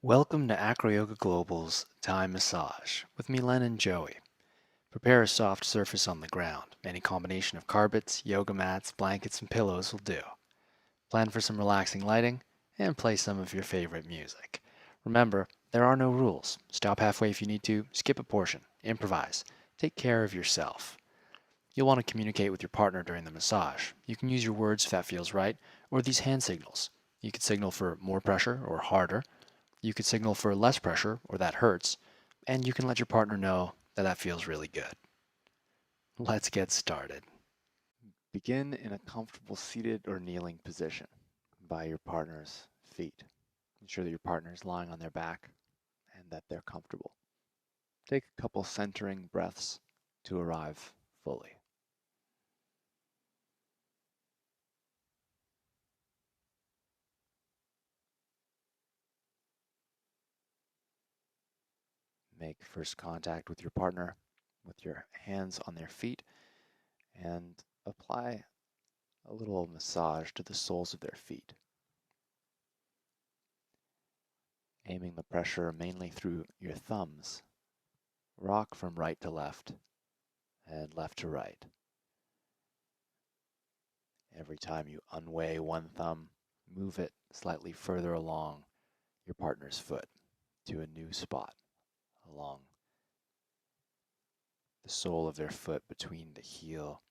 Welcome to Acro Yoga Global's Thai Massage with Milen and Joey. Prepare a soft surface on the ground. Any combination of carpets, yoga mats, blankets, and pillows will do. Plan for some relaxing lighting and play some of your favorite music. Remember, there are no rules. Stop halfway if you need to, skip a portion, improvise. Take care of yourself. You'll want to communicate with your partner during the massage. You can use your words if that feels right, or these hand signals. You could signal for more pressure or harder. You could signal for less pressure or that hurts, and you can let your partner know that that feels really good. Let's get started. Begin in a comfortable seated or kneeling position by your partner's feet. Ensure that your partner is lying on their back and that they're comfortable. Take a couple centering breaths to arrive fully. Make first contact with your partner with your hands on their feet and apply a little massage to the soles of their feet, aiming the pressure mainly through your thumbs. Rock from right to left and left to right. Every time you unweigh one thumb, move it slightly further along your partner's foot to a new spot along the sole of their foot between the heel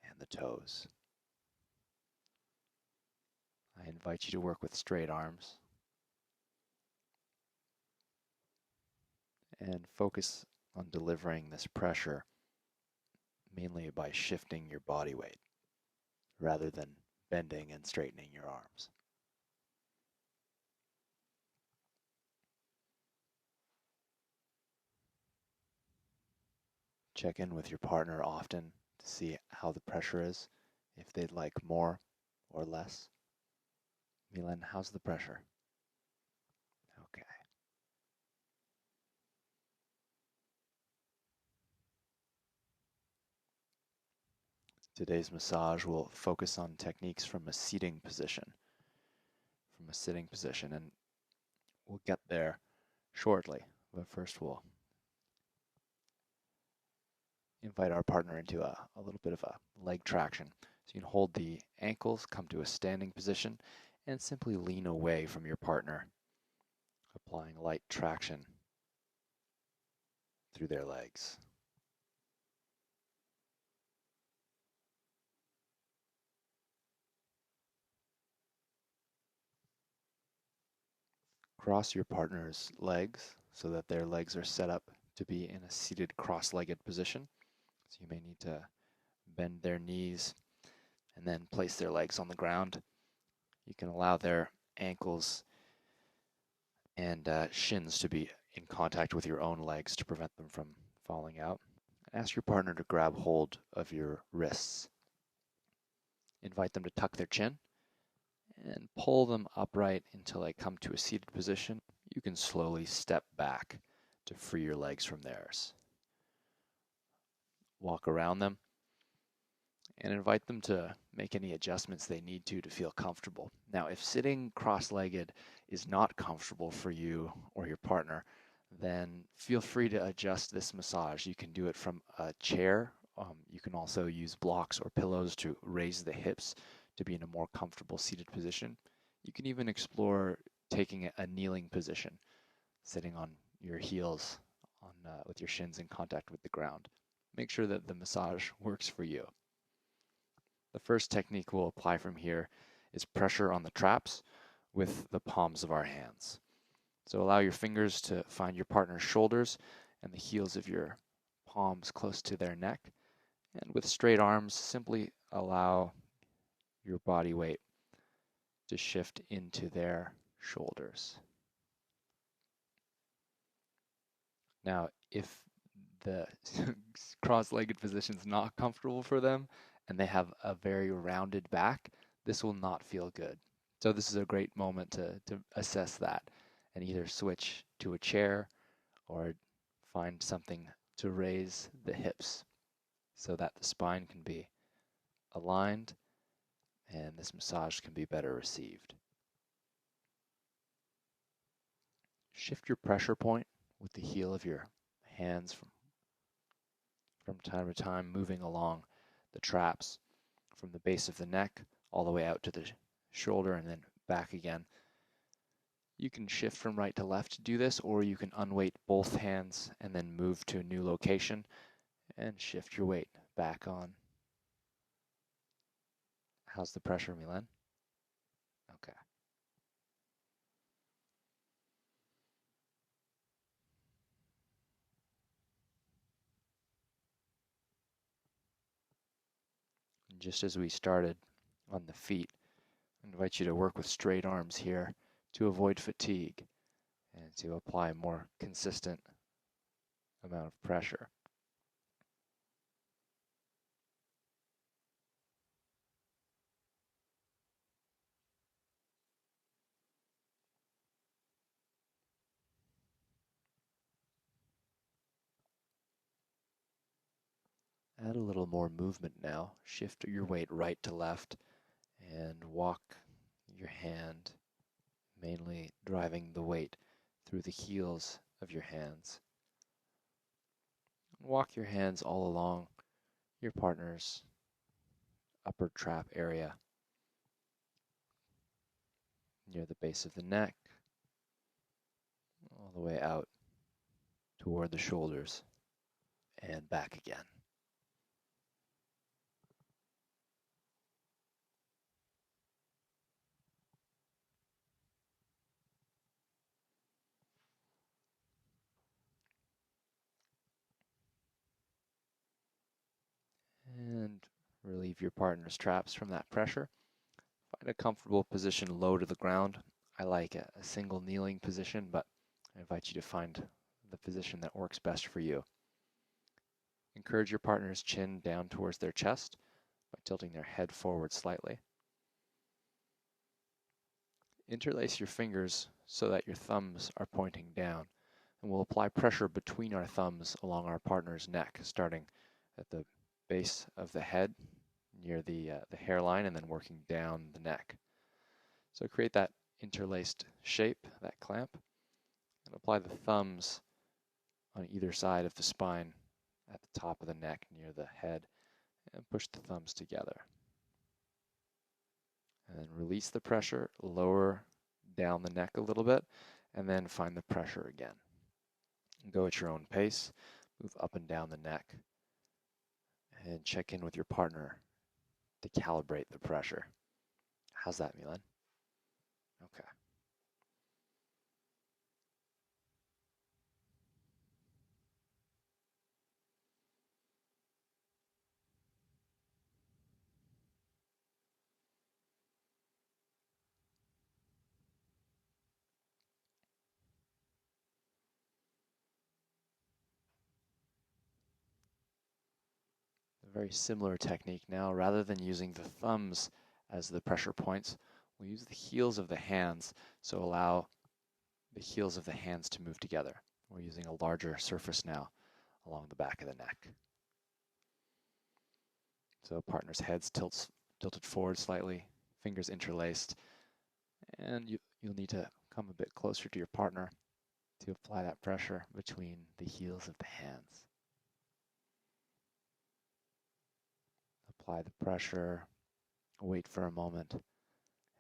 and the toes. I invite you to work with straight arms and focus on delivering this pressure mainly by shifting your body weight rather than bending and straightening your arms. Check in with your partner often to see how the pressure is, if they'd like more or less. Milen, how's the pressure? Okay. Today's massage will focus on techniques from a sitting position, and we'll get there shortly. But first we'll invite our partner into a little bit of a leg traction. So you can hold the ankles, come to a standing position, and simply lean away from your partner, applying light traction through their legs. Cross your partner's legs so that their legs are set up to be in a seated cross-legged position. So you may need to bend their knees and then place their legs on the ground. You can allow their ankles and shins to be in contact with your own legs to prevent them from falling out. Ask your partner to grab hold of your wrists. Invite them to tuck their chin and pull them upright until they come to a seated position. You can slowly step back to free your legs from theirs. Walk around them and invite them to make any adjustments they need to feel comfortable. Now, if sitting cross-legged is not comfortable for you or your partner, then feel free to adjust this massage. You can do it from a chair. You can also use blocks or pillows to raise the hips to be in a more comfortable seated position. You can even explore taking a kneeling position, sitting on your heels with your shins in contact with the ground. Make sure that the massage works for you. The first technique we'll apply from here is pressure on the traps with the palms of our hands. So allow your fingers to find your partner's shoulders and the heels of your palms close to their neck. And with straight arms, simply allow your body weight to shift into their shoulders. Now, if the cross-legged position is not comfortable for them and they have a very rounded back, this will not feel good. So this is a great moment to assess that and either switch to a chair or find something to raise the hips so that the spine can be aligned and this massage can be better received. Shift your pressure point with the heel of your hands from time to time, moving along the traps from the base of the neck all the way out to the shoulder and then back again. You can shift from right to left to do this, or you can unweight both hands and then move to a new location and shift your weight back on. How's the pressure, Milan? Okay. And just as we started on the feet, I invite you to work with straight arms here to avoid fatigue and to apply a more consistent amount of pressure. Add a little more movement now. Shift your weight right to left and walk your hand, mainly driving the weight through the heels of your hands. Walk your hands all along your partner's upper trap area, near the base of the neck, all the way out toward the shoulders and back again. And relieve your partner's traps from that pressure. Find a comfortable position low to the ground. I like a single kneeling position, but I invite you to find the position that works best for you. Encourage your partner's chin down towards their chest by tilting their head forward slightly. Interlace your fingers so that your thumbs are pointing down, and we'll apply pressure between our thumbs along our partner's neck, starting at the base of the head near the hairline and then working down the neck. So create that interlaced shape, that clamp, and apply the thumbs on either side of the spine at the top of the neck near the head, and push the thumbs together. And then release the pressure, lower down the neck a little bit, and then find the pressure again. Go at your own pace, move up and down the neck, and check in with your partner to calibrate the pressure. How's that, Milan? Okay. A very similar technique now. Rather than using the thumbs as the pressure points, we'll use the heels of the hands, so allow the heels of the hands to move together. We're using a larger surface now along the back of the neck. So partner's heads tilted forward slightly, fingers interlaced, and you'll need to come a bit closer to your partner to apply that pressure between the heels of the hands. Apply the pressure, wait for a moment,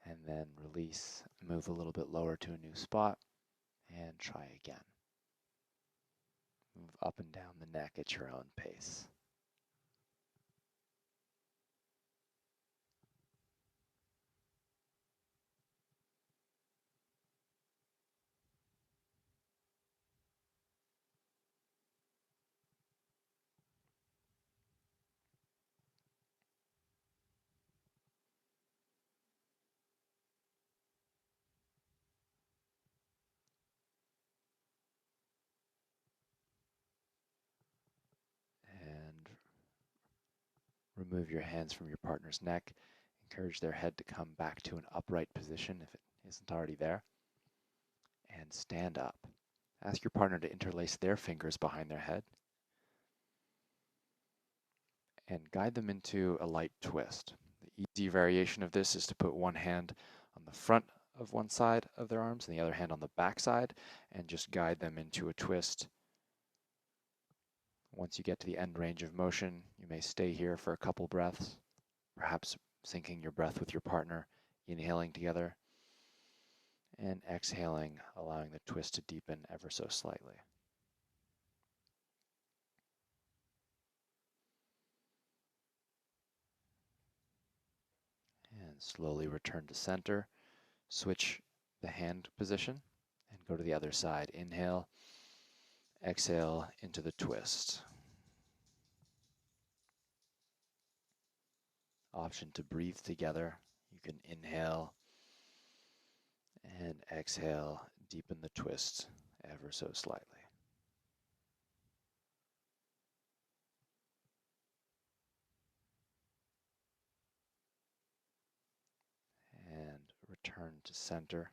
and then release. Move a little bit lower to a new spot, and try again. Move up and down the neck at your own pace. And remove your hands from your partner's neck. Encourage their head to come back to an upright position if it isn't already there. And stand up. Ask your partner to interlace their fingers behind their head and guide them into a light twist. The easy variation of this is to put one hand on the front of one side of their arms and the other hand on the back side, and just guide them into a twist. Once you get to the end range of motion, you may stay here for a couple breaths, perhaps syncing your breath with your partner, inhaling together, and exhaling, allowing the twist to deepen ever so slightly. And slowly return to center. Switch the hand position and go to the other side. Inhale, exhale into the twist. Option to breathe together. You can inhale and exhale, deepen the twist ever so slightly. And return to center.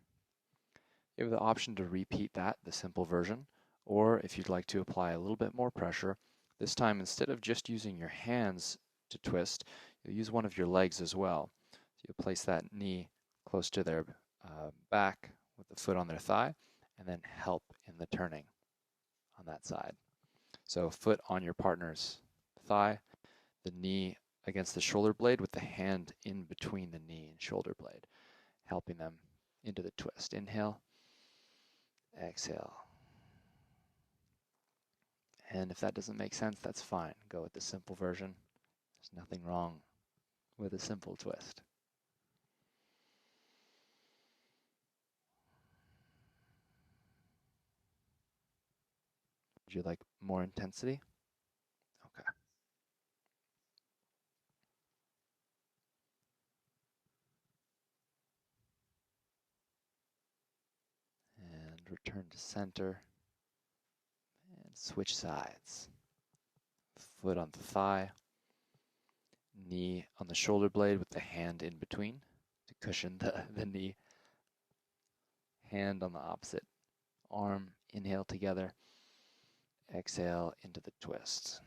You have the option to repeat that, the simple version, or if you'd like to apply a little bit more pressure, this time instead of just using your hands to twist, you'll use one of your legs as well. So you'll place that knee close to their back with the foot on their thigh, and then help in the turning on that side. So foot on your partner's thigh, the knee against the shoulder blade with the hand in between the knee and shoulder blade, helping them into the twist. Inhale, exhale. And if that doesn't make sense, that's fine. Go with the simple version. There's nothing wrong with a simple twist. Would you like more intensity? Okay. And return to center. And switch sides. Foot on the thigh. Knee on the shoulder blade with the hand in between to cushion the knee. Hand on the opposite arm. Inhale together. Exhale into the twist.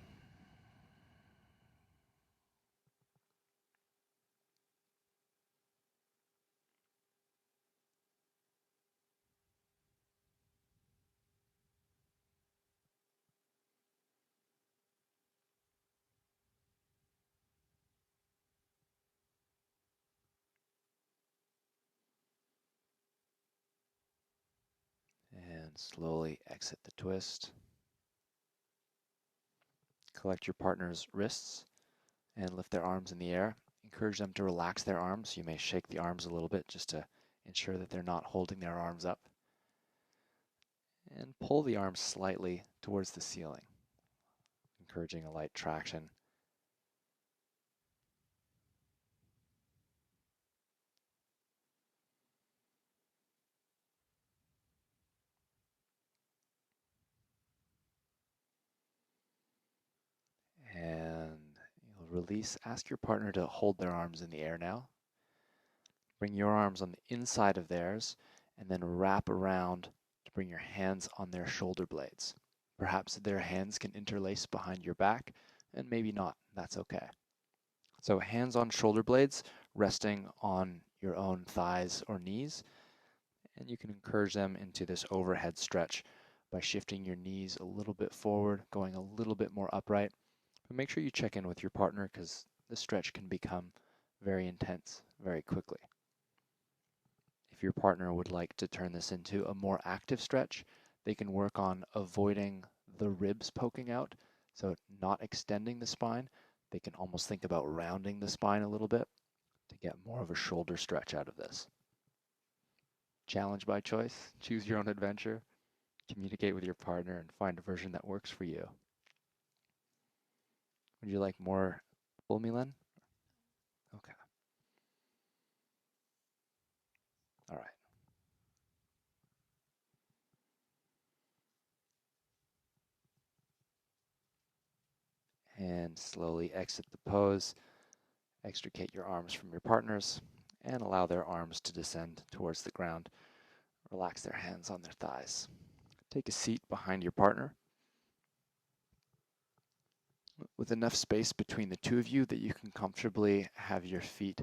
And slowly exit the twist. Collect your partner's wrists and lift their arms in the air. Encourage them to relax their arms. You may shake the arms a little bit just to ensure that they're not holding their arms up. And pull the arms slightly towards the ceiling, encouraging a light traction. And you'll release. Ask your partner to hold their arms in the air now. Bring your arms on the inside of theirs and then wrap around to bring your hands on their shoulder blades. Perhaps their hands can interlace behind your back, and maybe not. That's okay. So hands on shoulder blades, resting on your own thighs or knees, and you can encourage them into this overhead stretch by shifting your knees a little bit forward, going a little bit more upright. But make sure you check in with your partner because the stretch can become very intense very quickly. If your partner would like to turn this into a more active stretch, they can work on avoiding the ribs poking out, so not extending the spine. They can almost think about rounding the spine a little bit to get more of a shoulder stretch out of this. Challenge by choice, choose your own adventure, communicate with your partner, and find a version that works for you. Would you like more full Milan? Okay. All right. And slowly exit the pose. Extricate your arms from your partners and allow their arms to descend towards the ground. Relax their hands on their thighs. Take a seat behind your partner with enough space between the two of you that you can comfortably have your feet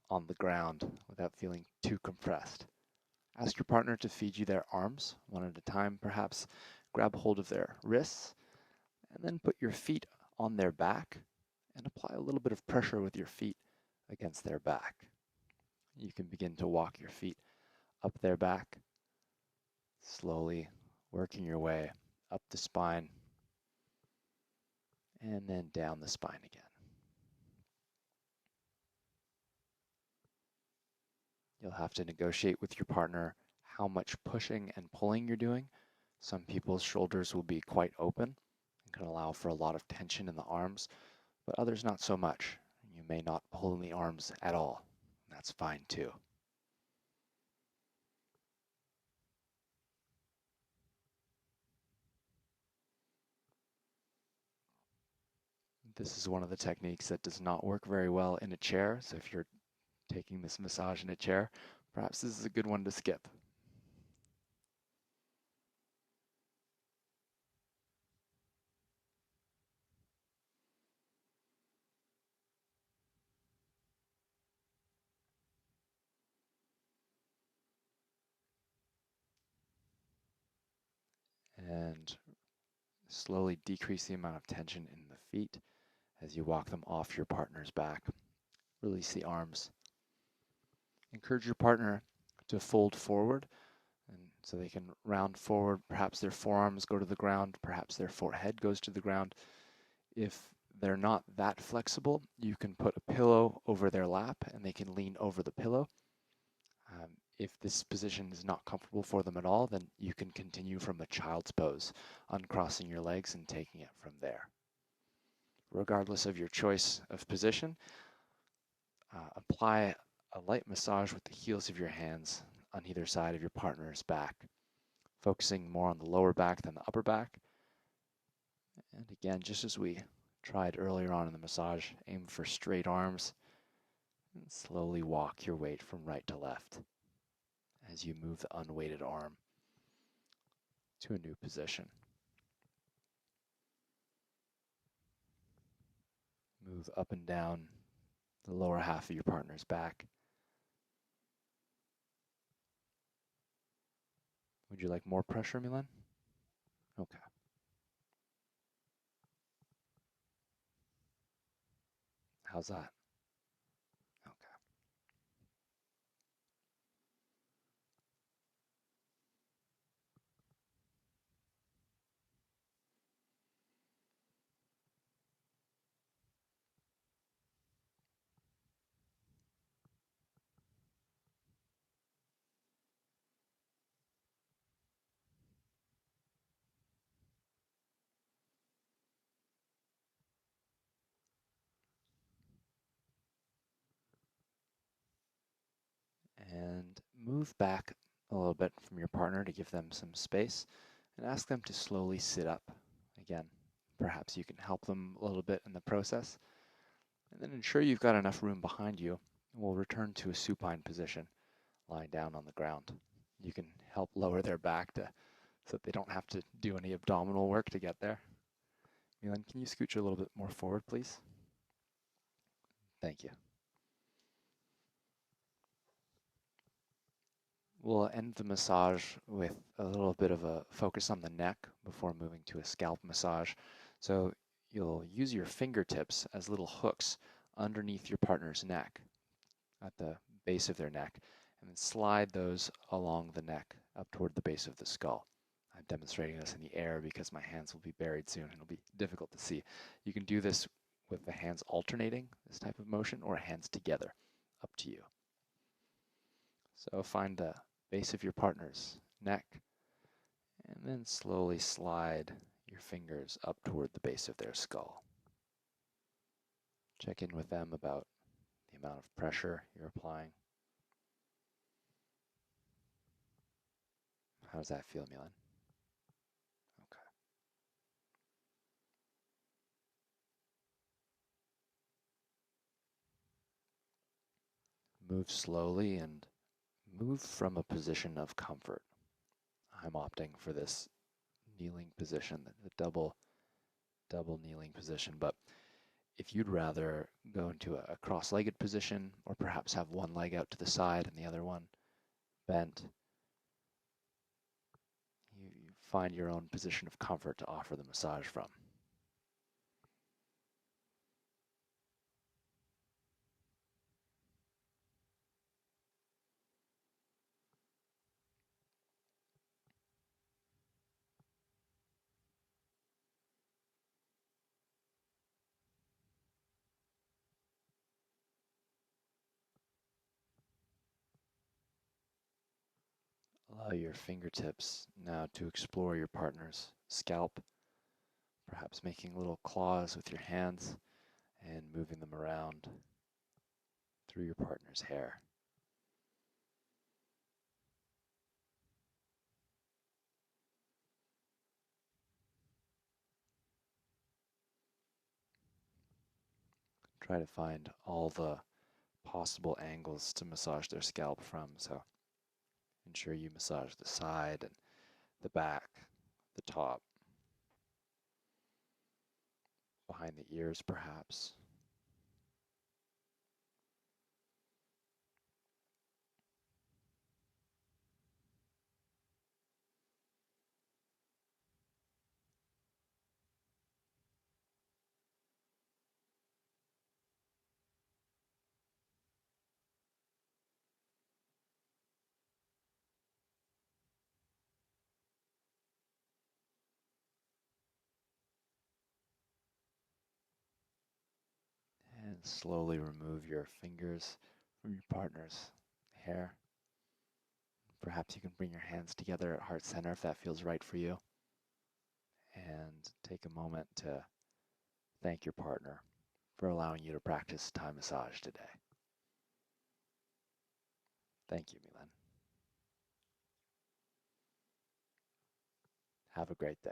on the ground without feeling too compressed. Ask your partner to feed you their arms one at a time, perhaps grab hold of their wrists, and then put your feet on their back and apply a little bit of pressure with your feet against their back. You can begin to walk your feet up their back, slowly working your way up the spine and then down the spine again. You'll have to negotiate with your partner how much pushing and pulling you're doing. Some people's shoulders will be quite open and can allow for a lot of tension in the arms, but others not so much. You may not pull in the arms at all. That's fine too. This is one of the techniques that does not work very well in a chair, so if you're taking this massage in a chair, perhaps this is a good one to skip. And slowly decrease the amount of tension in the feet as you walk them off your partner's back. Release the arms. Encourage your partner to fold forward, and so they can round forward. Perhaps their forearms go to the ground, perhaps their forehead goes to the ground. If they're not that flexible, you can put a pillow over their lap and they can lean over the pillow. If this position is not comfortable for them at all, then you can continue from a child's pose, uncrossing your legs and taking it from there. Regardless of your choice of position, apply a light massage with the heels of your hands on either side of your partner's back, focusing more on the lower back than the upper back. And again, just as we tried earlier on in the massage, aim for straight arms and slowly walk your weight from right to left as you move the unweighted arm to a new position. Move up and down the lower half of your partner's back. Would you like more pressure, Milan? Okay. How's that? Okay. And move back a little bit from your partner to give them some space and ask them to slowly sit up. Again, perhaps you can help them a little bit in the process. And then ensure you've got enough room behind you. We'll return to a supine position, lying down on the ground. You can help lower their back so that they don't have to do any abdominal work to get there. Milan, can you scooch a little bit more forward, please? Thank you. We'll end the massage with a little bit of a focus on the neck before moving to a scalp massage. So you'll use your fingertips as little hooks underneath your partner's neck, at the base of their neck, and then slide those along the neck up toward the base of the skull. I'm demonstrating this in the air because my hands will be buried soon and it'll be difficult to see. You can do this with the hands alternating, this type of motion, or hands together, up to you. So find the base of your partner's neck and then slowly slide your fingers up toward the base of their skull. Check in with them about the amount of pressure you're applying. How does that feel, Milan? Okay. Move slowly and move from a position of comfort. I'm opting for this kneeling position, the double kneeling position, but if you'd rather go into a cross-legged position, or perhaps have one leg out to the side and the other one bent. You find your own position of comfort to offer the massage from. Allow your fingertips now to explore your partner's scalp, perhaps making little claws with your hands and moving them around through your partner's hair. Try to find all the possible angles to massage their scalp from, so ensure you massage the side and the back, the top, behind the ears perhaps. And slowly remove your fingers from your partner's hair. Perhaps you can bring your hands together at heart center if that feels right for you. And take a moment to thank your partner for allowing you to practice Thai massage today. Thank you, Milan. Have a great day.